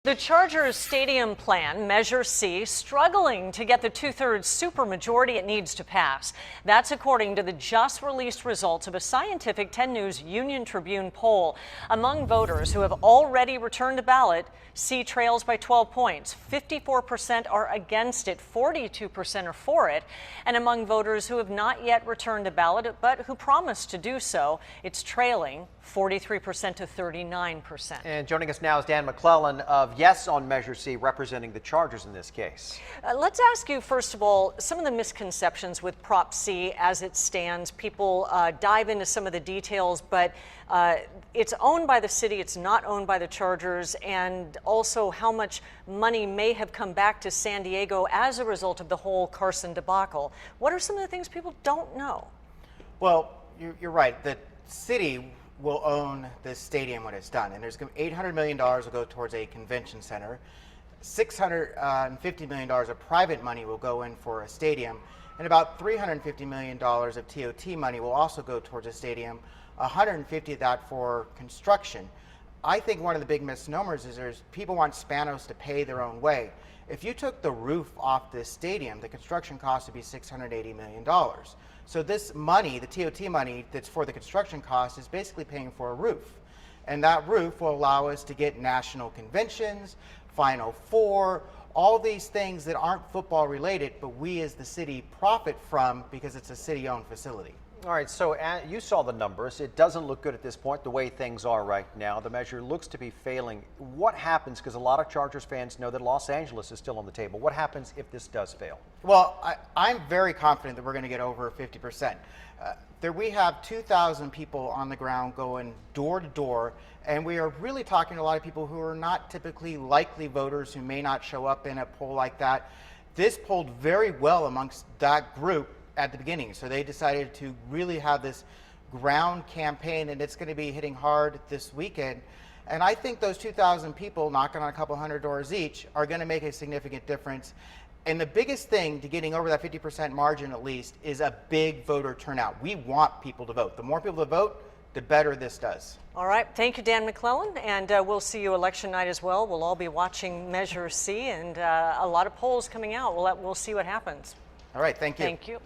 The Chargers stadium plan, Measure C, struggling to get the two-thirds supermajority it needs to pass. That's according to the just released results of a scientific 10 News Union Tribune poll. Among voters who have already returned a ballot, C trails by 12 points. 54% are against it, 42% are for it. And among voters who have not yet returned a ballot but who promise to do so, it's trailing 43% to 39%. And joining us now is McClellan of Yes on Measure C, representing the Chargers in this case. Let's ask you, first of all, some of the misconceptions with Prop C as it stands. People dive into some of the details, but it's owned by the city, it's not owned by the Chargers, and also how much money may have come back to San Diego as a result of the whole Carson debacle. What are some of the things people don't know? Well, you're right. The city will own this stadium when it's done, and there's $800 million will go towards a convention center. $650 million of private money will go in for a stadium, and about $350 million of TOT money will also go towards a stadium. 150 of that for construction. I think one of the big misnomers is people want Spanos to pay their own way. If you took the roof off this stadium, the construction cost would be $680 million. So this money, the TOT money that's for the construction cost, is basically paying for a roof. And that roof will allow us to get national conventions, Final Four, all these things that aren't football related, but we as the city profit from because it's a city-owned facility. All right, so you saw the numbers. It doesn't look good at this point, the way things are right now. The measure looks to be failing. What happens, because a lot of Chargers fans know that Los Angeles is still on the table. What happens if this does fail? Well, I'm very confident that we're going to get over 50%. We have 2,000 people on the ground going door to door, and we are really talking to a lot of people who are not typically likely voters who may not show up in a poll like that. This polled very well amongst that group at the beginning, so they decided to really have this ground campaign, and it's going to be hitting hard this weekend. And I think those 2,000 people knocking on a couple hundred doors each are going to make a significant difference. And the biggest thing to getting over that 50% margin, at least, is a big voter turnout. We want people to vote. The more people to vote, the better this does. All right. Thank you, McClellan. And we'll see you election night as well. We'll all be watching Measure C, and a lot of polls coming out. We'll see what happens. All right. Thank you. Thank you.